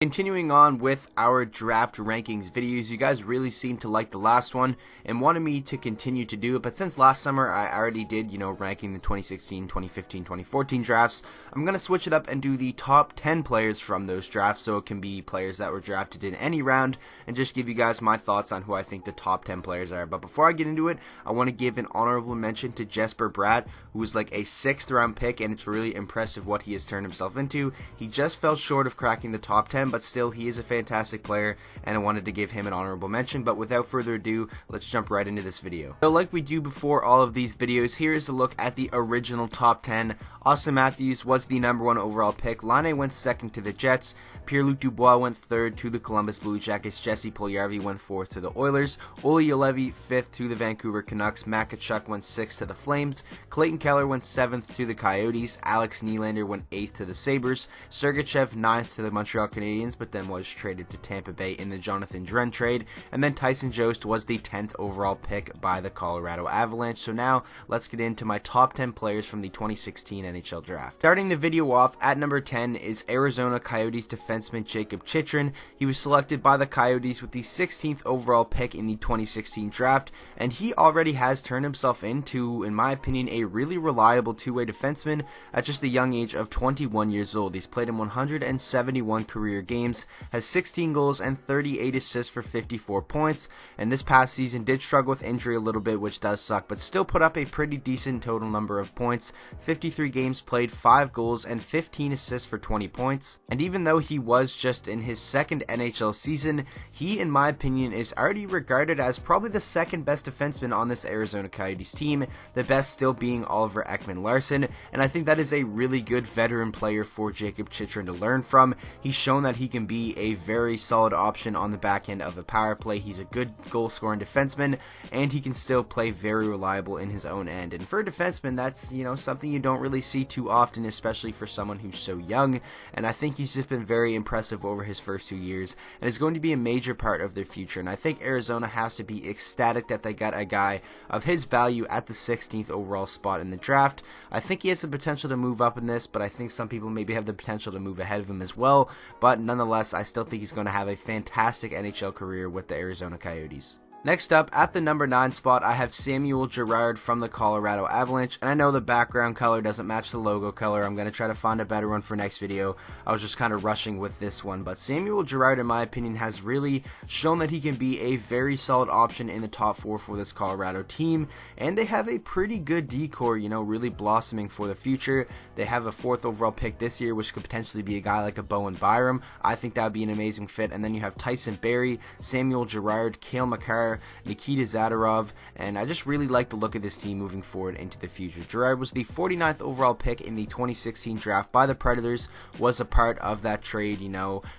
Continuing on with our draft rankings videos, you guys really seemed to like the last one and wanted me to continue to do it, but since last summer I already did, ranking the 2016, 2015, 2014 drafts, I'm going to switch it up and do the top 10 players from those drafts, so it can be players that were drafted in any round, and just give you guys my thoughts on who I think the top 10 players are. But before I get into it, I want to give an honorable mention to Jesper Bratt, who was like a 6th round pick, and it's really impressive what he has turned himself into. He just fell short of cracking the top 10, but still he is a fantastic player, and I wanted to give him an honorable mention. But without further ado, let's jump right into this video. So like we do before all of these videos, here is a look at the original top 10. Auston Matthews was the number 1 overall pick. Laine went 2nd to the Jets. PierreLuc Dubois went 3rd to the Columbus Blue Jackets. Jesse Puljujarvi went 4th to the Oilers. Olli Juolevi 5th to the Vancouver Canucks. Tkachuk went 6th to the Flames. Clayton Keller went 7th to the Coyotes. Alex Nylander went 8th to the Sabres. Sergachev 9th to the Montreal Canadiens, but then was traded to Tampa Bay in the Jonathan Drouin trade. And then Tyson Jost was the 10th overall pick by the Colorado Avalanche. So now let's get into my top 10 players from the 2016 NHL draft. Starting the video off at number 10 is Arizona Coyotes defenseman Jakob Chychrun. He was selected by the Coyotes with the 16th overall pick in the 2016 draft, and he already has turned himself into, in my opinion, a really reliable two-way defenseman at just the young age of 21 years old. He's played in 171 career games, has 16 goals and 38 assists for 54 points, and this past season did struggle with injury a little bit, which does suck, but still put up a pretty decent total number of points. 53 games played, 5 goals and 15 assists for 20 points. And even though he was just in his second NHL season, he, in my opinion, is already regarded as probably the second best defenseman on this Arizona Coyotes team, the best still being Oliver Ekman-Larsson, and I think that is a really good veteran player for Jakob Chychrun to learn from. He's shown that he can be a very solid option on the back end of the power play. He's a good goal-scoring defenseman, and he can still play very reliable in his own end. And for a defenseman, that's, something you don't really see too often, especially for someone who's so young, and I think he's just been very impressive over his first 2 years, and is going to be a major part of their future. And I think Arizona has to be ecstatic that they got a guy of his value at the 16th overall spot in the draft. I think he has the potential to move up in this, but I think some people maybe have the potential to move ahead of him as well, but nonetheless, I still think he's going to have a fantastic NHL career with the Arizona Coyotes. Next up, at the number 9 spot, I have Samuel Gerard from the Colorado Avalanche, and I know the background color doesn't match the logo color. I'm going to try to find a better one for next video. I was just kind of rushing with this one, but Samuel Gerard, in my opinion, has really shown that he can be a very solid option in the top 4 for this Colorado team, and they have a pretty good decor, really blossoming for the future. They have a 4th overall pick this year, which could potentially be a guy like a Bowen Byram. I think that would be an amazing fit, and then you have Tyson Barrie, Samuel Gerard, Cale Makar, Nikita Zadorov, and I just really like the look of this team moving forward into the future. Gerard was the 49th overall pick in the 2016 draft by the Predators, was a part of that trade,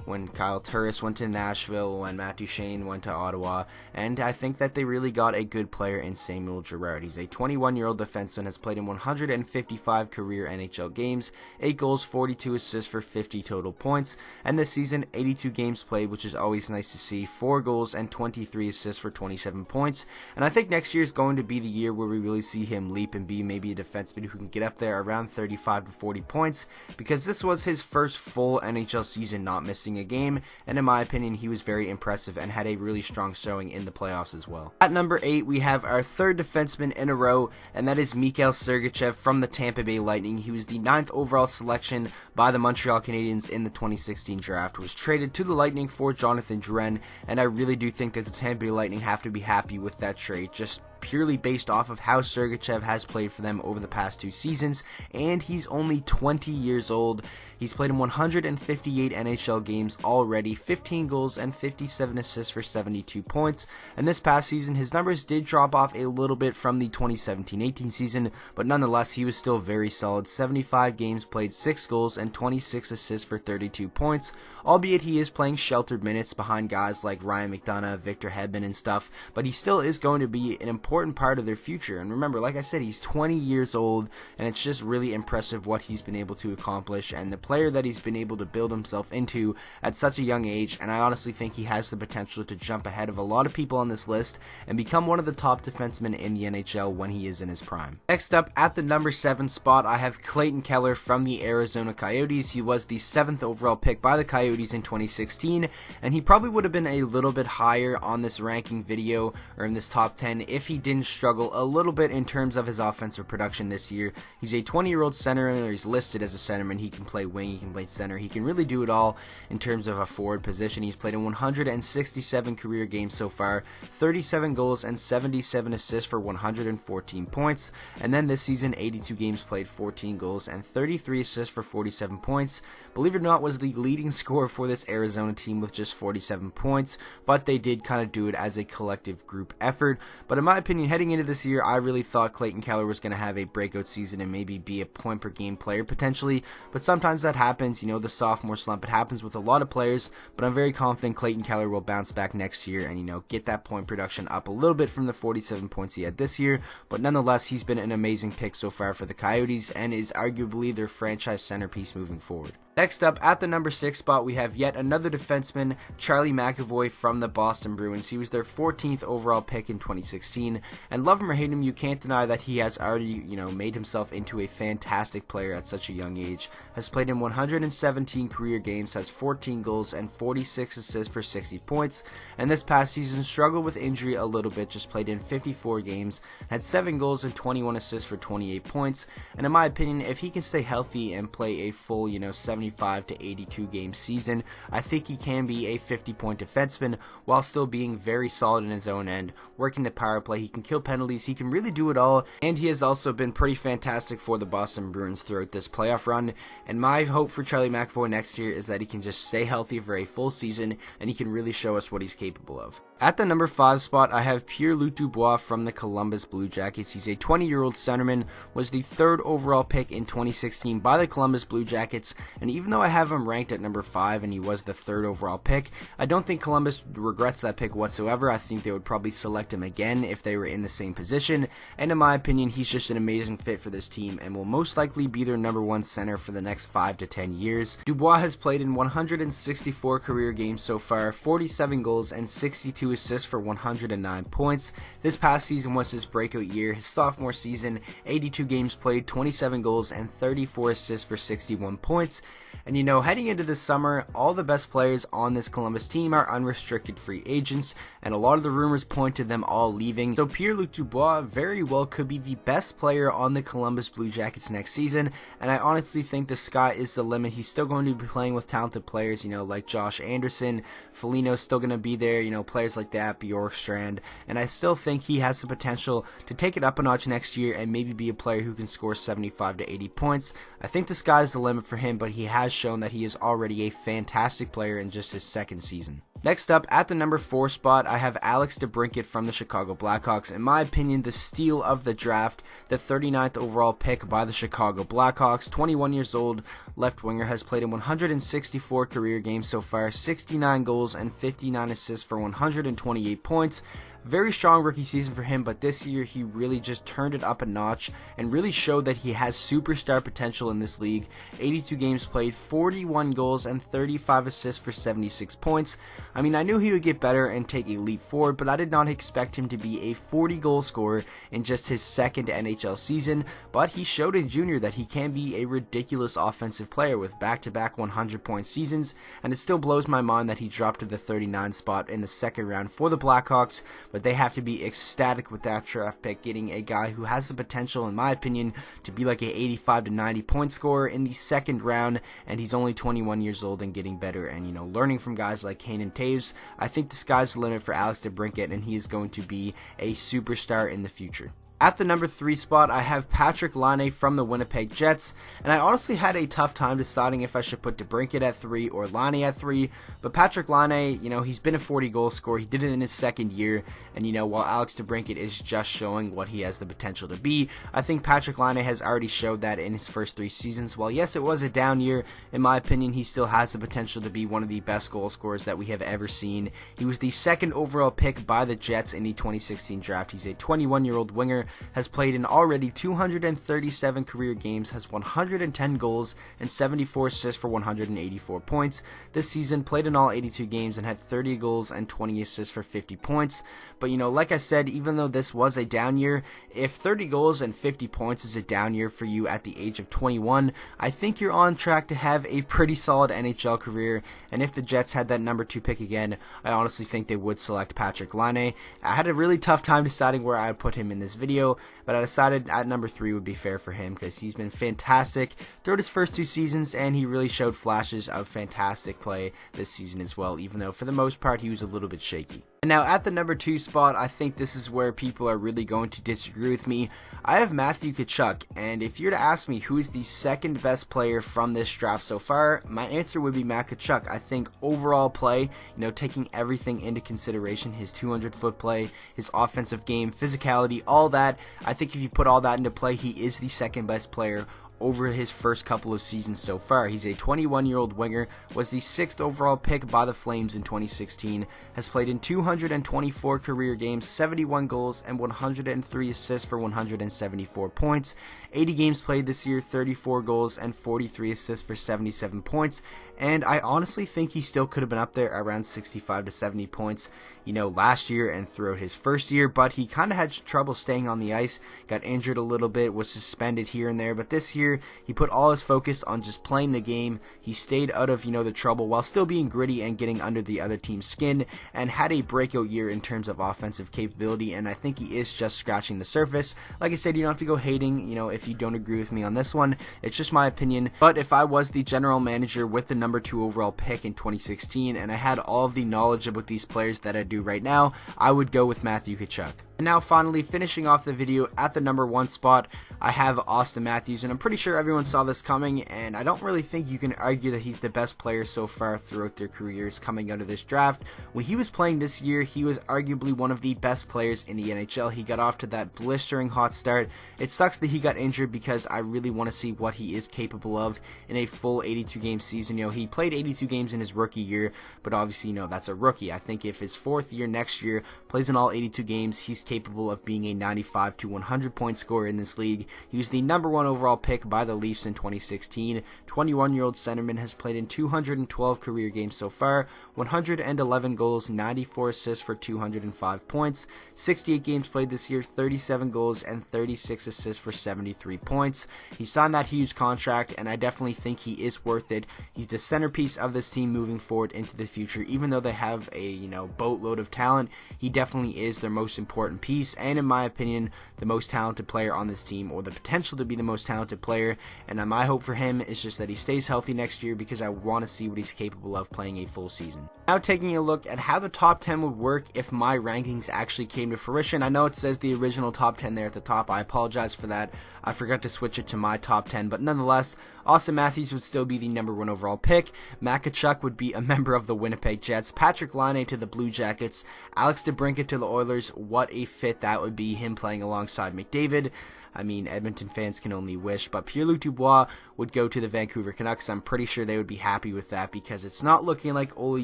when Kyle Turris went to Nashville, when Matt Duchene went to Ottawa, and I think that they really got a good player in Samuel Gerard. He's a 21-year-old defenseman, has played in 155 career NHL games, 8 goals, 42 assists for 50 total points, and this season 82 games played, which is always nice to see, 4 goals and 23 assists for 27 points, and I think next year is going to be the year where we really see him leap and be maybe a defenseman who can get up there around 35 to 40 points, because this was his first full NHL season not missing a game, and in my opinion he was very impressive and had a really strong showing in the playoffs as well. At number 8, we have our 3rd defenseman in a row, and that is Mikhail Sergachev from the Tampa Bay Lightning. He was the 9th overall selection by the Montreal Canadiens in the 2016 draft, was traded to the Lightning for Jonathan Drouin, and I really do think that the Tampa Bay Lightning have to be happy with that trade, just purely based off of how Sergachev has played for them over the past 2 seasons, and he's only 20 years old. He's played in 158 NHL games already, 15 goals and 57 assists for 72 points, and this past season his numbers did drop off a little bit from the 2017-18 season, but nonetheless he was still very solid. 75 games played, 6 goals and 26 assists for 32 points, albeit he is playing sheltered minutes behind guys like Ryan McDonough, Victor Hedman and stuff, but he still is going to be an important important part of their future. And remember, like I said, he's 20 years old, and it's just really impressive what he's been able to accomplish and the player that he's been able to build himself into at such a young age. And I honestly think he has the potential to jump ahead of a lot of people on this list and become one of the top defensemen in the NHL when he is in his prime. Next up, at the number 7 spot, I have Clayton Keller from the Arizona Coyotes. He was the 7th overall pick by the Coyotes in 2016, and he probably would have been a little bit higher on this ranking video or in this top 10 if he didn't struggle a little bit in terms of his offensive production this year. He's a 20-year-old centerman, or he's listed as a centerman. He can play wing, he can play center, he can really do it all in terms of a forward position. He's played in 167 career games so far, 37 goals and 77 assists for 114 points, and then this season 82 games played, 14 goals and 33 assists for 47 points. Believe it or not, was the leading scorer for this Arizona team with just 47 points, but they did kind of do it as a collective group effort. But in my opinion, heading into this year, I really thought Clayton Keller was going to have a breakout season and maybe be a point per game player potentially, but sometimes that happens, you know, the sophomore slump. It happens with a lot of players, but I'm very confident Clayton Keller will bounce back next year and, you know, get that point production up a little bit from the 47 points he had this year. But nonetheless, he's been an amazing pick so far for the Coyotes and is arguably their franchise centerpiece moving forward. Next up, at the number 6 spot, we have yet another defenseman, Charlie McAvoy from the Boston Bruins. He was their 14th overall pick in 2016, and love him or hate him, you can't deny that he has already, you know, made himself into a fantastic player at such a young age. Has played in 117 career games, has 14 goals and 46 assists for 60 points, and this past season struggled with injury a little bit, just played in 54 games, had 7 goals and 21 assists for 28 points, and in my opinion, if he can stay healthy and play a full, you know, 75 to 82 game season, I think he can be a 50-point defenseman while still being very solid in his own end, working the power play. He can kill penalties, he can really do it all, and he has also been pretty fantastic for the Boston Bruins throughout this playoff run. And my hope for Charlie McAvoy next year is that he can just stay healthy for a full season and he can really show us what he's capable of. At the number 5 spot, I have PierreLuc Dubois from the Columbus Blue Jackets. He's a 20-year-old centerman, was the 3rd overall pick in 2016 by the Columbus Blue Jackets, and even though I have him ranked at number 5 and he was the 3rd overall pick, I don't think Columbus regrets that pick whatsoever. I think they would probably select him again if they were in the same position, and in my opinion, he's just an amazing fit for this team and will most likely be their number 1 center for the next 5 to 10 years. Dubois has played in 164 career games so far, 47 goals and 62 assists for 109 points. This past season was his breakout year. His sophomore season, 82 games played, 27 goals and 34 assists for 61 points. And you know, heading into this summer, all the best players on this Columbus team are unrestricted free agents, and a lot of the rumors point to them all leaving. So PierreLuc Dubois very well could be the best player on the Columbus Blue Jackets next season, and I honestly think the sky is the limit. He's still going to be playing with talented players, you know, like Josh Anderson, Foligno's still going to be there, you know, players like that, Bjorkstrand, and I still think he has the potential to take it up a notch next year and maybe be a player who can score 75 to 80 points. I think the sky's the limit for him, but he has shown that he is already a fantastic player in just his 2nd season. Next up, at the number 4 spot, I have Alex DeBrincat from the Chicago Blackhawks. In my opinion, the steal of the draft, the 39th overall pick by the Chicago Blackhawks. 21 years old, left winger, has played in 164 career games so far, 69 goals and 59 assists for 128 points. Very strong rookie season for him, but this year he really just turned it up a notch and really showed that he has superstar potential in this league. 82 games played, 41 goals and 35 assists for 76 points. I mean, I knew he would get better and take a leap forward, but I did not expect him to be a 40-goal scorer in just his 2nd NHL season, but he showed in junior that he can be a ridiculous offensive player with back-to-back 100-point seasons, and it still blows my mind that he dropped to the 39 spot in the 2nd round for the Blackhawks, but they have to be ecstatic with that draft pick, getting a guy who has the potential, in my opinion, to be like a 85 to 90 point scorer in the 2nd round, and he's only 21 years old and getting better, and, you know, learning from guys like Kane and Taves. I think the sky's the limit for Alex DeBrincat, and he is going to be a superstar in the future. At the number 3 spot, I have Patrik Laine from the Winnipeg Jets, and I honestly had a tough time deciding if I should put DeBrincat at 3 or Laine at 3, but Patrik Laine, he's been a 40-goal scorer. He did it in his second year, and while Alex DeBrincat is just showing what he has the potential to be, I think Patrik Laine has already showed that in his first 3 seasons. While yes, it was a down year, in my opinion, he still has the potential to be one of the best goal scorers that we have ever seen. He was the 2nd overall pick by the Jets in the 2016 draft. He's a 21-year-old winger, has played in already 237 career games, has 110 goals and 74 assists for 184 points. This season played in all 82 games and had 30 goals and 20 assists for 50 points. But like I said, even though this was a down year, if 30 goals and 50 points is a down year for you at the age of 21, I think you're on track to have a pretty solid NHL career. And if the Jets had that number 2 pick again, I honestly think they would select Patrik Laine. I had a really tough time deciding where I would put him in this video, but I decided at number 3 would be fair for him because he's been fantastic throughout his first 2 seasons, and he really showed flashes of fantastic play this season as well, even though for the most part he was a little bit shaky. And now at the number 2 spot, I think this is where people are really going to disagree with me. I have Matthew Tkachuk, and if you're to ask me who is the 2nd best player from this draft so far, my answer would be Matt Tkachuk. I think overall play, taking everything into consideration, his 200-foot play, his offensive game, physicality, all that, I think if you put all that into play, he is the 2nd best player over his first couple of seasons so far. He's a 21-year-old winger, was the 6th overall pick by the Flames in 2016, has played in 224 career games, 71 goals, and 103 assists for 174 points. 80 games played this year, 34 goals, and 43 assists for 77 points. And I honestly think he still could have been up there around 65 to 70 points, last year and throughout his first year, but he kind of had trouble staying on the ice, got injured a little bit, was suspended here and there, but this year he put all his focus on just playing the game. He stayed out of, the trouble while still being gritty and getting under the other team's skin, and had a breakout year in terms of offensive capability, and I think he is just scratching the surface. Like I said, you don't have to go hating, if you don't agree with me on this one. It's just my opinion, but if I was the general manager with the number 2 overall pick in 2016 and I had all of the knowledge about these players that I do right now, I would go with Matthew Tkachuk. And now finally, finishing off the video at the number 1 spot, I have Auston Matthews, and I'm pretty sure everyone saw this coming, and I don't really think you can argue that he's the best player so far throughout their careers coming out of this draft. When he was playing this year, he was arguably one of the best players in the NHL. He got off to that blistering hot start. It sucks that he got injured because I really want to see what he is capable of in a full 82-game season. He played 82 games in his rookie year, but obviously, that's a rookie. I think if his 4th year next year plays in all 82 games, he's capable of being a 95 to 100 point scorer in this league. He was the number 1 overall pick by the Leafs in 2016. 21-year-old centerman has played in 212 career games so far, 111 goals, 94 assists for 205 points. 68 games played this year, 37 goals and 36 assists for 73 points. He signed that huge contract, and I definitely think he is worth it. He's the centerpiece of this team moving forward into the future. Even though they have a boatload of talent, he definitely is their most important piece, and in my opinion, the most talented player on this team, or the potential to be the most talented player. And my hope for him is just that he stays healthy next year, because I want to see what he's capable of playing a full season. Now taking a look at how the top 10 would work if my rankings actually came to fruition. I know it says the original top 10 there at the top. I apologize for that. I forgot to switch it to my top 10, but nonetheless, Auston Matthews would still be the number 1 overall pick. Matt Tkachuk would be a member of the Winnipeg Jets. Patrik Laine to the Blue Jackets. Alex DeBrincat to the Oilers. What a fit that would be, him playing alongside McDavid. I mean, Edmonton fans can only wish, but PierreLuc Dubois would go to the Vancouver Canucks. I'm pretty sure they would be happy with that, because it's not looking like Olli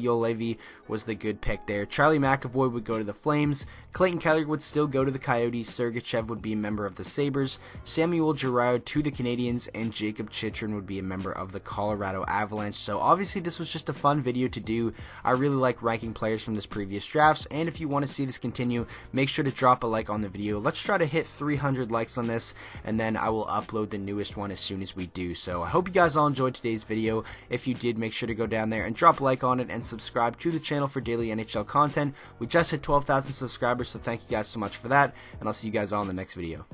Juolevi was the good pick there. Charlie McAvoy would go to the Flames. Clayton Keller would still go to the Coyotes. Sergachev would be a member of the Sabres. Samuel Gerard to the Canadiens, and Jacob Chychrun would be a member of the Colorado Avalanche. So obviously this was just a fun video to do. I really like ranking players from this previous drafts, and if you want to see this continue, make sure to drop a like on the video. Let's try to hit 300 likes on this, and then I will upload the newest one as soon as we do. So I hope you guys all enjoyed today's video. If you did, make sure to go down there and drop a like on it and subscribe to the channel for daily NHL content. We just hit 12,000 subscribers, so thank you guys so much for that, and I'll see you guys all in the next video.